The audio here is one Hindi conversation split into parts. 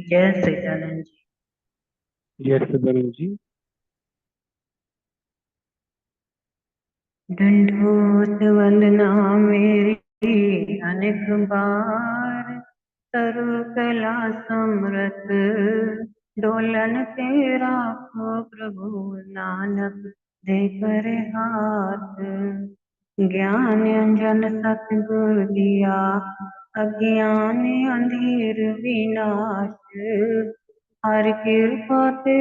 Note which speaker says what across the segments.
Speaker 1: जय सच्चिदानंद जी।
Speaker 2: जय सदानंद जी।
Speaker 1: दंडोत वंदना मेरी अनेक बार, तरु कला समरत डोलन तेरा को प्रभु नानक दे कर हाथ। ज्ञान अंजन सतगुर दिया, अज्ञान अंधेर विनाश। हर कृपा ते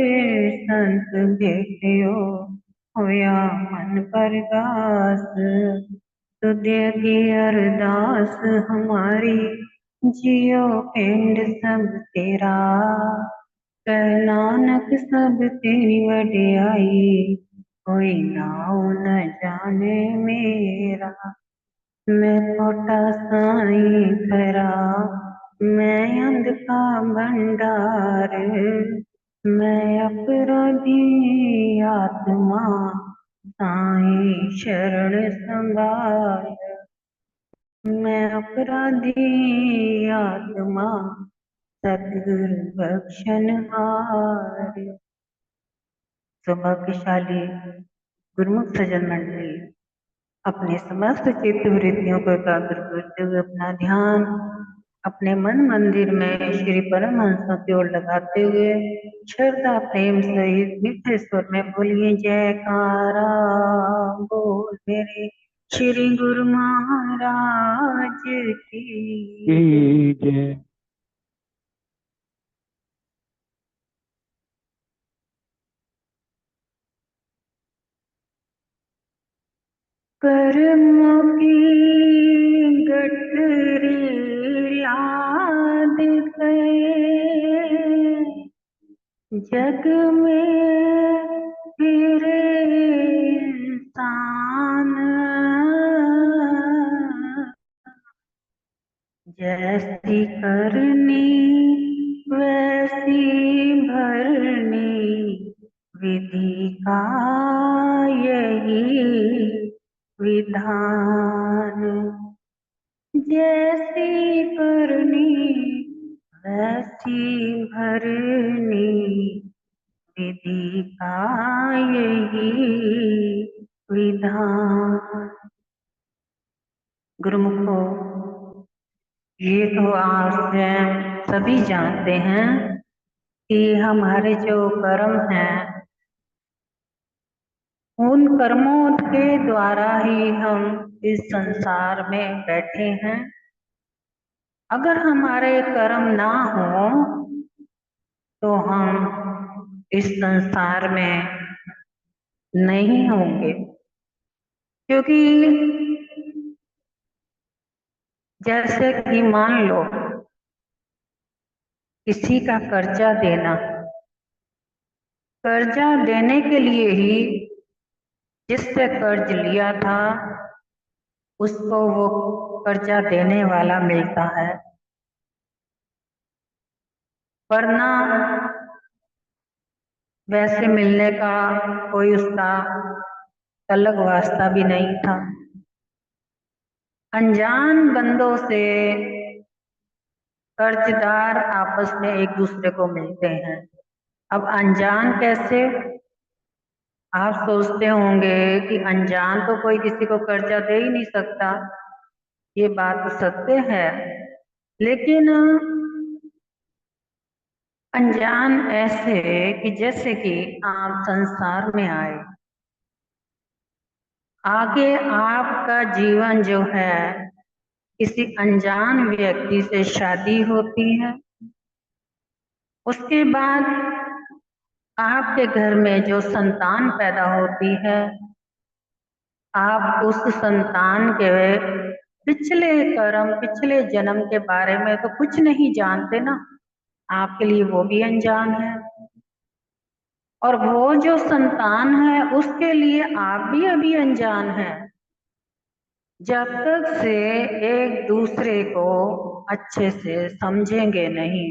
Speaker 1: संत भेटियो, होया मन परगास। तुझे की अरदास हमारी, जियो पिंड सब तेरा। कह नानक सब तेरी वडियाई, कोई नाउ न जाने मेरा। मैं छोटा साईं खरा, मैं अंध का भंडार। मैं अपराधी आत्मा, साईं शरण संभाल। मैं अपराधी आत्मा, सतगुरु बख्शनहार। सौभाग्यशाली गुरुमुख सज्जन मंडली, अपने समस्त चित्त वृत्तियों को एकाग्र करते हुए अपना ध्यान अपने मन मंदिर में श्री परमहंसों की ओर लगाते हुए श्रद्धा प्रेम सहित मीठे स्वर में बोलिए जयकारा। बोल मेरे श्री गुरु महाराज की जय।
Speaker 2: जय।
Speaker 1: कर्मों की गठरी लाद गए, जग में फिरे इंसान। जैसी करनी वैसी भरनी, विधि का यही विधान। जैसी करनी वैसी भरनी, विधि का यही विधान। गुरुमुखो, ये तो आप स्वयं सभी जानते हैं कि हमारे जो कर्म हैं, उन कर्मों के द्वारा ही हम इस संसार में बैठे हैं। अगर हमारे कर्म ना हो तो हम इस संसार में नहीं होंगे। क्योंकि जैसे कि मान लो किसी का कर्जा देने के लिए ही जिससे कर्ज लिया था उसको वो कर्जा देने वाला मिलता है, वरना वैसे मिलने का कोई उसका अलग वास्ता भी नहीं था। अनजान बंदों से कर्जदार आपस में एक दूसरे को मिलते हैं। अब अनजान कैसे? आप सोचते होंगे कि अनजान तो कोई किसी को कर्जा दे ही नहीं सकता। ये बात तो सत्य है, लेकिन अनजान ऐसे कि जैसे कि आप संसार में आए, आगे आपका जीवन जो है किसी अनजान व्यक्ति से शादी होती है। उसके बाद आपके घर में जो संतान पैदा होती है, आप उस संतान के पिछले कर्म पिछले जन्म के बारे में तो कुछ नहीं जानते ना, आपके लिए वो भी अनजान है। और वो जो संतान है उसके लिए आप भी अभी अनजान हैं। जब तक से एक दूसरे को अच्छे से समझेंगे नहीं,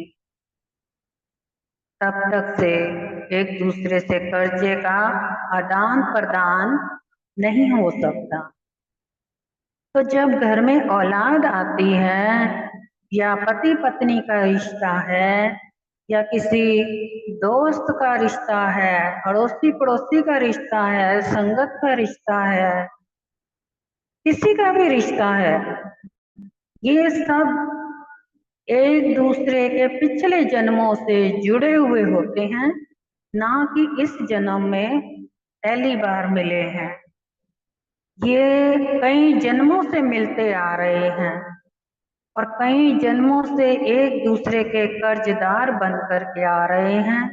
Speaker 1: तब तक से एक दूसरे से कर्जे का आदान प्रदान नहीं हो सकता। तो जब घर में औलाद आती है या पति पत्नी का रिश्ता है, या किसी दोस्त का रिश्ता है, अड़ोसी पड़ोसी का रिश्ता है, संगत का रिश्ता है, किसी का भी रिश्ता है, ये सब एक दूसरे के पिछले जन्मों से जुड़े हुए होते हैं, ना कि इस जन्म में पहली बार मिले हैं। ये कई जन्मों से मिलते आ रहे हैं और कई जन्मों से एक दूसरे के कर्जदार बन कर के आ रहे हैं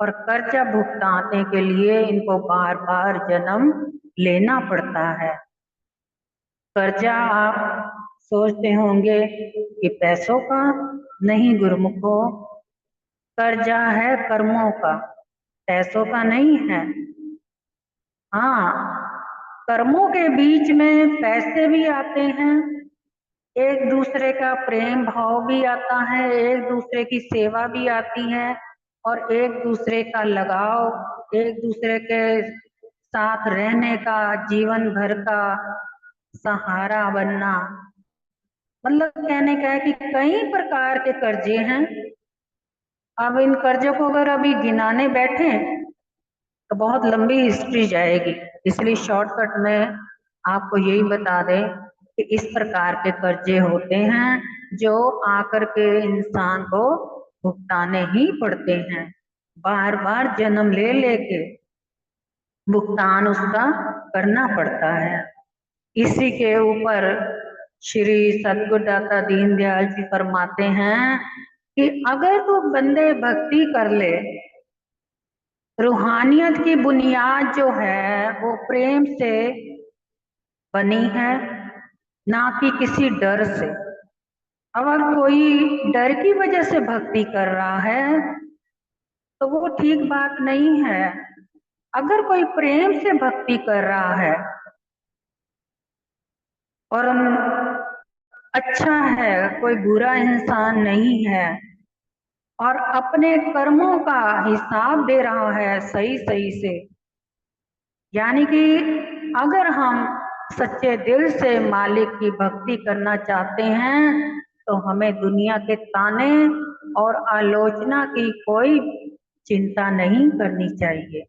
Speaker 1: और कर्जा भुगताने के लिए इनको बार बार जन्म लेना पड़ता है। कर्जा आप सोचते होंगे कि पैसों का, नहीं गुरुमुखो, कर्जा है कर्मों का, पैसों का नहीं है। हाँ, कर्मों के बीच में पैसे भी आते हैं, एक दूसरे का प्रेम भाव भी आता है, एक दूसरे की सेवा भी आती है और एक दूसरे का लगाव, एक दूसरे के साथ रहने का, जीवन भर का सहारा बनना। मतलब कहने का है कि कई प्रकार के कर्जे हैं। अब इन कर्जों को अगर अभी गिनाने बैठे तो बहुत लंबी हिस्ट्री जाएगी, इसलिए शॉर्टकट में आपको यही बता दें कि इस प्रकार के कर्जे होते हैं जो आकर के इंसान को भुगताने ही पड़ते हैं, बार बार जन्म ले लेके भुगतान उसका करना पड़ता है। इसी के ऊपर श्री सद्गुरुदाता दीनदयाल जी फरमाते हैं कि अगर तो बंदे भक्ति कर ले, रूहानियत की बुनियाद जो है वो प्रेम से बनी है, ना कि किसी डर से। अगर कोई डर की वजह से भक्ति कर रहा है तो वो ठीक बात नहीं है। अगर कोई प्रेम से भक्ति कर रहा है और अच्छा है, कोई बुरा इंसान नहीं है और अपने कर्मों का हिसाब दे रहा है सही सही से, यानी कि अगर हम सच्चे दिल से मालिक की भक्ति करना चाहते हैं तो हमें दुनिया के ताने और आलोचना की कोई चिंता नहीं करनी चाहिए।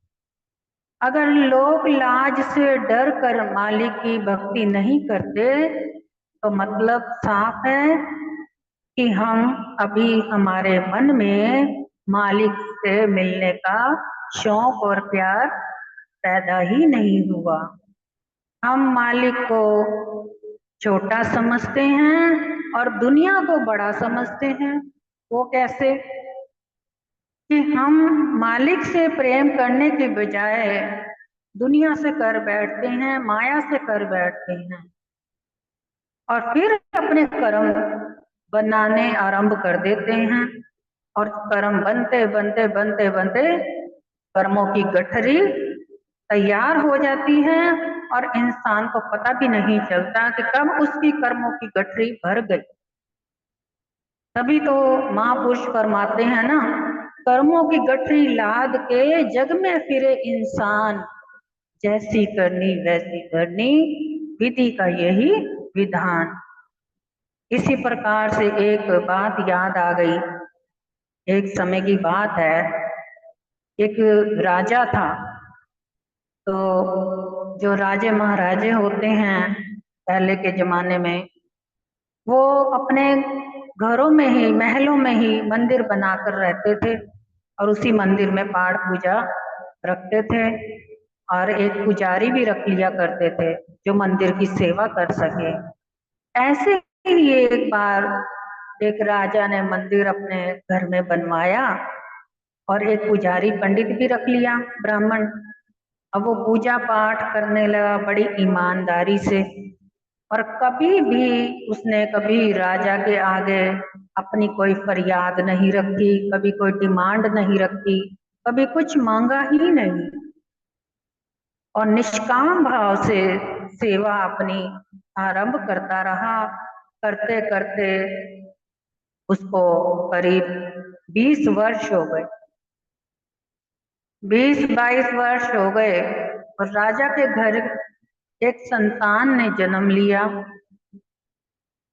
Speaker 1: अगर लोग लाज से डर कर मालिक की भक्ति नहीं करते तो मतलब साफ है कि हम अभी हमारे मन में मालिक से मिलने का शौक और प्यार पैदा ही नहीं हुआ। हम मालिक को छोटा समझते हैं और दुनिया को बड़ा समझते हैं। वो कैसे? कि हम मालिक से प्रेम करने के बजाय दुनिया से कर बैठते हैं, माया से कर बैठते हैं और फिर अपने कर्म बनाने आरंभ कर देते हैं और कर्म बनते बनते बनते बनते कर्मों की गठरी तैयार हो जाती है और इंसान को पता भी नहीं चलता कि कब उसकी कर्मों की गठरी भर गई। तभी तो महापुरुष फरमाते हैं ना, कर्मों की गठरी लाद के जग में फिरे इंसान, जैसी करनी वैसी भरनी, विधि का यही विधान। इसी प्रकार से एक बात याद आ गई। एक समय की बात है, एक राजा था। तो जो राजे महाराजे होते हैं पहले के जमाने में, वो अपने घरों में ही, महलों में ही मंदिर बनाकर रहते थे और उसी मंदिर में पाठ पूजा रखते थे और एक पुजारी भी रख लिया करते थे जो मंदिर की सेवा कर सके। ऐसे ही एक बार एक राजा ने मंदिर अपने घर में बनवाया और एक पुजारी पंडित भी रख लिया, ब्राह्मण। अब वो पूजा पाठ करने लगा बड़ी ईमानदारी से और कभी भी उसने कभी राजा के आगे अपनी कोई फरियाद नहीं रखी, कभी कोई डिमांड नहीं रखी, कभी कुछ मांगा ही नहीं और निष्काम भाव से सेवा अपनी आरंभ करता रहा। करते करते उसको करीब 20 वर्ष हो गए, 20-22 वर्ष हो गए और राजा के घर एक संतान ने जन्म लिया।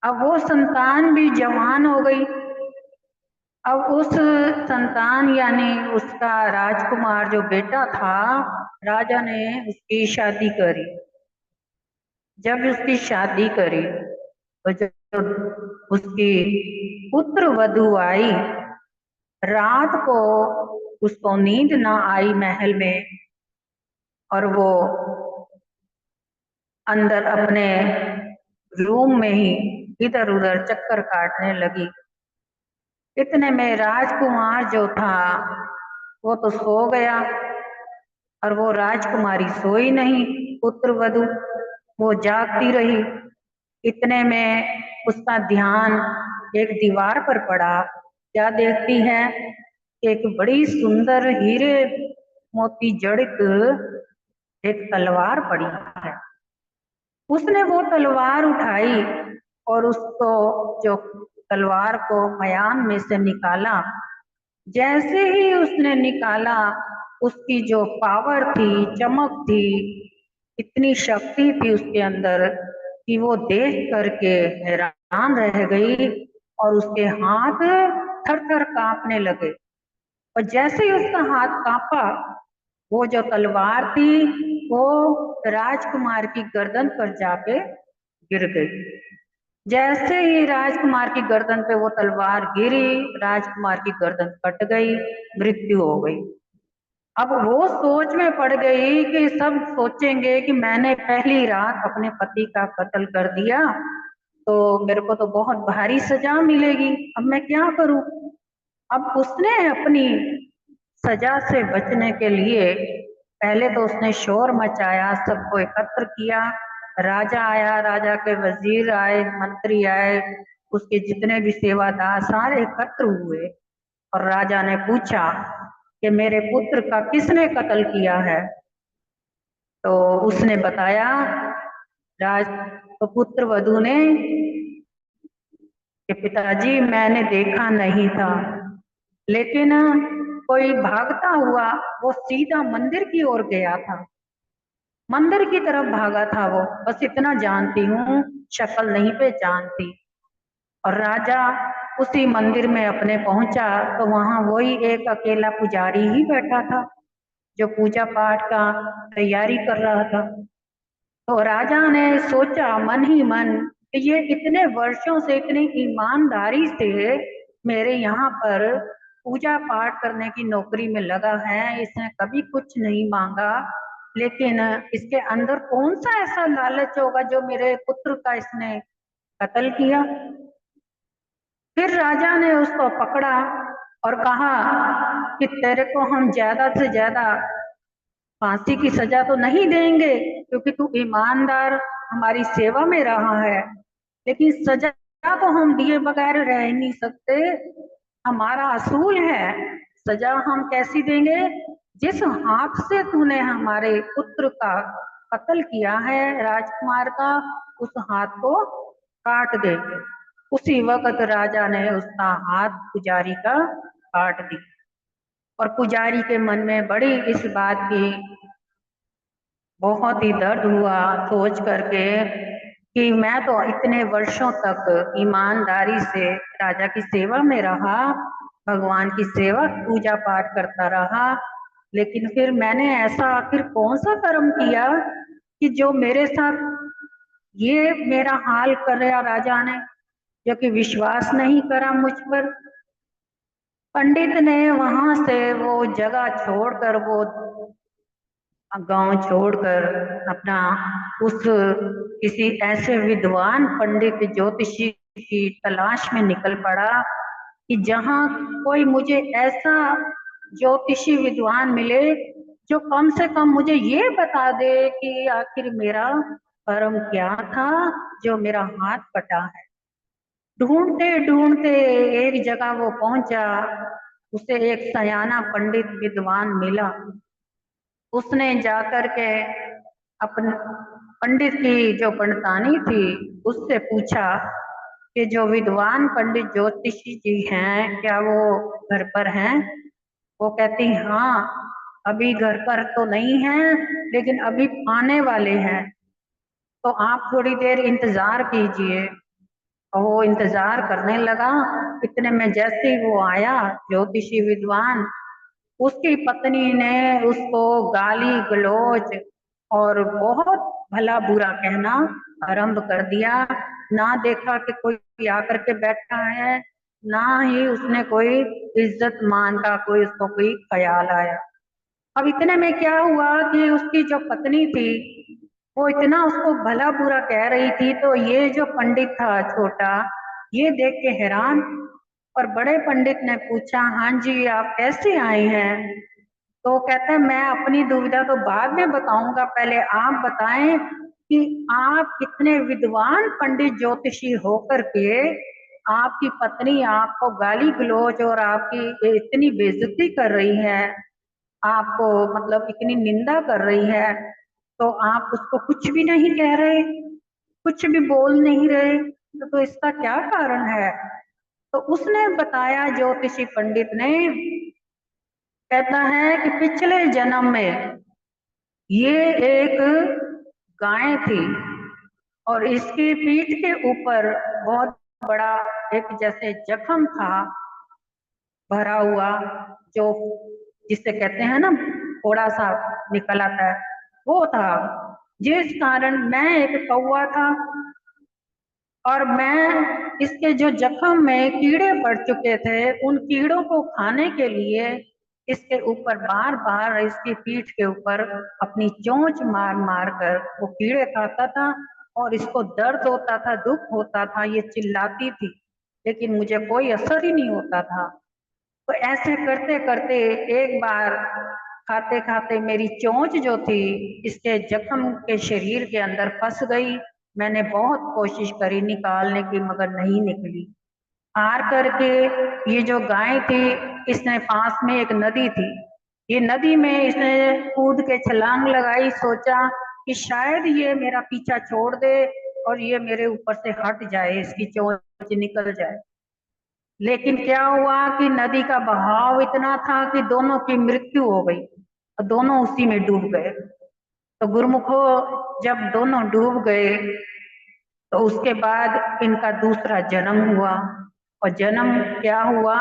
Speaker 1: अब वो संतान भी जवान हो गई। अब उस संतान यानी उसका राजकुमार जो बेटा था, राजा ने उसकी शादी करी। जब उसकी शादी करी तो जब उसकी पुत्र वधू आई, रात को उसको नींद ना आई महल में, और वो अंदर अपने रूम में ही इधर उधर चक्कर काटने लगी। इतने में राजकुमार जो था वो तो सो गया, और वो राजकुमारी सोई नहीं, पुत्र वधू वो जागती रही। इतने में उसका ध्यान एक दीवार पर पड़ा। क्या देखती है? एक बड़ी सुंदर हीरे मोती जड़ित एक तलवार पड़ी है। उसने वो तलवार उठाई और उसको जो तलवार को मयान में से निकाला। जैसे ही उसने निकाला, उसकी जो पावर थी, चमक थी, इतनी शक्ति थी उसके अंदर कि वो देख करके हैरान रह गई, और उसके हाथ थर थर कांपने लगे। और जैसे ही उसका हाथ कांपा, वो जो तलवार थी वो राजकुमार की गर्दन पर जाके गिर गई। जैसे ही राजकुमार की गर्दन पे वो तलवार गिरी, राजकुमार की गर्दन कट गई, मृत्यु हो गई। अब वो सोच में पड़ गई कि सब सोचेंगे कि मैंने पहली रात अपने पति का कत्ल कर दिया, तो मेरे को तो बहुत भारी सजा मिलेगी। अब मैं क्या करूं? अब उसने अपनी सजा से बचने के लिए पहले तो उसने शोर मचाया, सबको एकत्र किया। राजा आया, राजा के वजीर आए, मंत्री आए, उसके जितने भी सेवादार सारे एकत्र हुए, और राजा ने पूछा कि मेरे पुत्र का किसने कत्ल किया है? तो उसने बताया, राज तो पुत्र वधू ने, कि पिताजी मैंने देखा नहीं था, लेकिन कोई भागता हुआ वो सीधा मंदिर की ओर गया था, मंदिर की तरफ भागा था वो, बस इतना जानती हूँ, शक्ल नहीं पहचानती। और राजा उसी मंदिर में अपने पहुंचा तो वहां वही एक अकेला पुजारी ही बैठा था जो पूजा पाठ का तैयारी कर रहा था। तो राजा ने सोचा मन ही मन कि ये इतने वर्षों से इतनी ईमानदारी से मेरे यहाँ पर पूजा पाठ करने की नौकरी में लगा है, इसने कभी कुछ नहीं मांगा, लेकिन इसके अंदर कौन सा ऐसा लालच होगा जो मेरे पुत्र का इसने कत्ल किया। फिर राजा ने उसको पकड़ा और कहा कि तेरे को हम ज्यादा से ज्यादा फांसी की सजा तो नहीं देंगे, क्योंकि तू ईमानदार हमारी सेवा में रहा है, लेकिन सजा तो हम दिए बगैर रह नहीं सकते, हमारा असूल है। सजा हम कैसी देंगे? जिस हाथ से तूने हमारे पुत्र का कत्ल किया है, राजकुमार का, उस हाथ को काट दे। उसी वक्त राजा ने उसका हाथ पुजारी का काट दी, और पुजारी के मन में बड़ी इस बात की बहुत ही दर्द हुआ सोच करके कि मैं तो इतने वर्षों तक ईमानदारी से राजा की सेवा में रहा, भगवान की सेवा पूजा पाठ करता रहा, लेकिन फिर मैंने ऐसा आखिर कौन सा कर्म किया कि जो मेरे साथ ये मेरा हाल कर रहा राजा ने, जो कि विश्वास नहीं करा मुझ पर। पंडित ने वहां से वो जगह छोड़कर, वो गांव छोड़कर अपना उस किसी ऐसे विद्वान पंडित ज्योतिषी की तलाश में निकल पड़ा कि जहां कोई मुझे ऐसा ज्योतिषी विद्वान मिले जो कम से कम मुझे ये बता दे कि आखिर मेरा कर्म क्या था जो मेरा हाथ कटा है। ढूंढते ढूंढते एक जगह वो पहुंचा, उसे एक सयाना पंडित विद्वान मिला। उसने जाकर के अपन पंडित की जो पंडितानी थी उससे पूछा कि जो विद्वान पंडित ज्योतिषी जी हैं क्या वो घर पर हैं? वो कहती हाँ, अभी घर पर तो नहीं है, लेकिन अभी आने वाले हैं, तो आप थोड़ी देर इंतजार कीजिए। और वो इंतजार करने लगा। इतने में जैसे ही वो आया, ज्योतिषी विद्वान, उसकी पत्नी ने उसको गाली गलौज और बहुत भला बुरा कहना आरंभ कर दिया। ना देखा कि कोई आकर के बैठा है, ना ही उसने कोई इज्जत मान का कोई उसको कोई ख्याल आया। अब इतने में क्या हुआ कि उसकी जो पत्नी थी वो इतना उसको भला बुरा कह रही थी, तो ये जो पंडित था छोटा, ये देख के हैरान। और बड़े पंडित ने पूछा, हाँ जी आप कैसे आए हैं? तो कहते हैं मैं अपनी दुविधा तो बाद में बताऊंगा, पहले आप बताएं कि आप इतने विद्वान पंडित ज्योतिषी होकर के आपकी पत्नी आपको गाली गलौज और आपकी इतनी बेइज्जती कर रही है, आपको मतलब इतनी निंदा कर रही है, तो आप उसको कुछ भी नहीं कह रहे, कुछ भी बोल नहीं रहे, तो इसका क्या कारण है? तो उसने बताया, ज्योतिषी पंडित ने, कहता है कि पिछले जन्म में ये एक गाय थी और इसकी पीठ के ऊपर बहुत बड़ा एक जैसे जख्म था भरा हुआ, जो जिसे कहते हैं ना थोड़ा सा निकल आता है, वो था। जिस कारण मैं एक कौवा था और मैं इसके जो जख्म में कीड़े पड़ चुके थे, उन कीड़ों को खाने के लिए इसके ऊपर बार बार इसकी पीठ के ऊपर अपनी चोंच मार मार कर वो कीड़े खाता था। और इसको दर्द होता था, दुख होता था, ये चिल्लाती थी, लेकिन मुझे कोई असर ही नहीं होता था। तो ऐसे करते करते एक बार खाते खाते मेरी चोंच जो थी इसके जख्म के शरीर के अंदर फंस गई। मैंने बहुत कोशिश करी निकालने की, मगर नहीं निकली। हार करके ये जो गाय थी, इसने पास में एक नदी थी, ये नदी में इसने कूद के छलांग लगाई, सोचा कि शायद ये मेरा पीछा छोड़ दे और ये मेरे ऊपर से हट जाए, इसकी चोंच निकल जाए। लेकिन क्या हुआ कि नदी का बहाव इतना था कि दोनों की मृत्यु हो गई और दोनों उसी में डूब गए। तो गुरुमुखो, जब दोनों डूब गए तो उसके बाद इनका दूसरा जन्म हुआ। और जन्म क्या हुआ?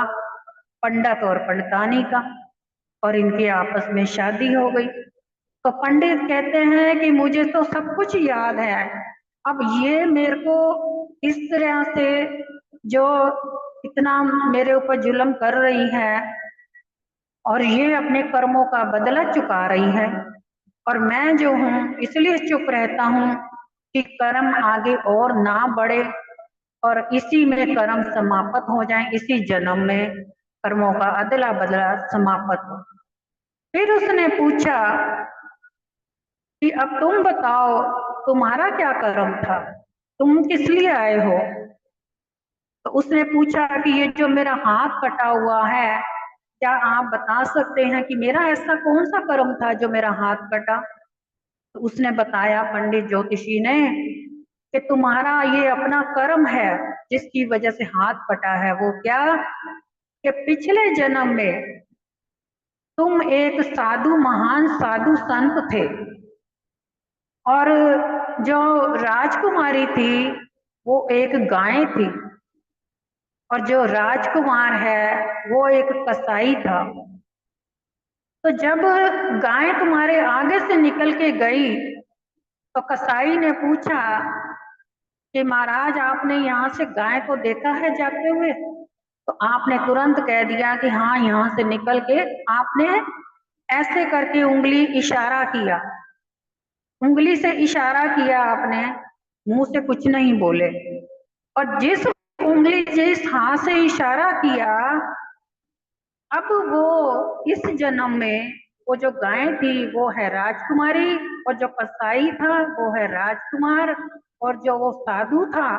Speaker 1: पंडित और पंडितानी का। और इनकी आपस में शादी हो गई। तो पंडित कहते हैं कि मुझे तो सब कुछ याद है, अब ये मेरे को इस तरह से जो इतना मेरे ऊपर जुल्म कर रही है और ये अपने कर्मों का बदला चुका रही है, और मैं जो हूँ इसलिए चुप रहता हूँ कि कर्म आगे और ना बढ़े और इसी में कर्म समाप्त हो जाए, इसी जन्म में कर्मों का अदला बदला समाप्त हो। फिर उसने पूछा कि अब तुम बताओ, तुम्हारा क्या कर्म था, तुम किस लिए आए हो? तो उसने पूछा कि ये जो मेरा हाथ कटा हुआ है, क्या आप बता सकते हैं कि मेरा ऐसा कौन सा कर्म था जो मेरा हाथ कटा? तो उसने बताया, पंडित ज्योतिषी ने, कि तुम्हारा ये अपना कर्म है जिसकी वजह से हाथ कटा है। वो क्या? कि पिछले जन्म में तुम एक साधु, महान साधु संत थे, और जो राजकुमारी थी वो एक गाय थी, और जो राजकुमार है वो एक कसाई था। तो जब गाय तुम्हारे आगे से निकल के गई तो कसाई ने पूछा कि महाराज, आपने यहाँ से गाय को देखा है जाते हुए? तो आपने तुरंत कह दिया कि हाँ, यहाँ से निकल के आपने ऐसे करके उंगली इशारा किया, उंगली से इशारा किया आपने, मुंह से कुछ नहीं बोले। और जिस उंगली जिस हाथ से इशारा किया, अब वो इस जन्म में वो जो गाय थी वो है राजकुमारी, और जो कसाई था वो है राजकुमार, और जो वो साधु था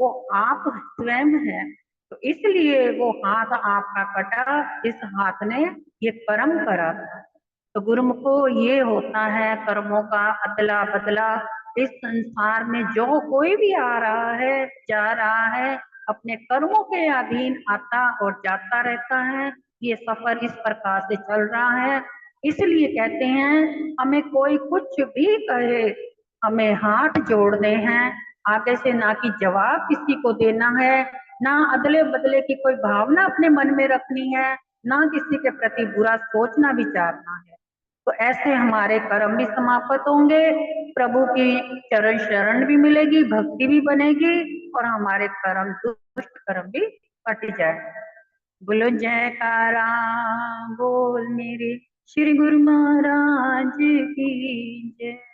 Speaker 1: वो आप स्वयं है। तो इसलिए वो हाथ आपका कटा, इस हाथ ने ये कर्म करा था। तो गुरुमुखो, ये होता है कर्मों का अदला बदला। इस संसार में जो कोई भी आ रहा है, जा रहा है, अपने कर्मों के अधीन आता और जाता रहता है। ये सफर इस प्रकार से चल रहा है। इसलिए कहते हैं, हमें कोई कुछ भी कहे, हमें हाथ जोड़ने हैं आगे से ना कि जवाब किसी को देना है, ना अदले बदले की कोई भावना अपने मन में रखनी है, ना किसी के प्रति बुरा सोचना विचारना है। तो ऐसे हमारे कर्म भी समाप्त होंगे, प्रभु की चरण शरण भी मिलेगी, भक्ति भी बनेगी और हमारे कर्म दुष्ट कर्म भी कट जाए। बोलो जयकारा, बोल मेरे श्री गुरु महाराज की जय।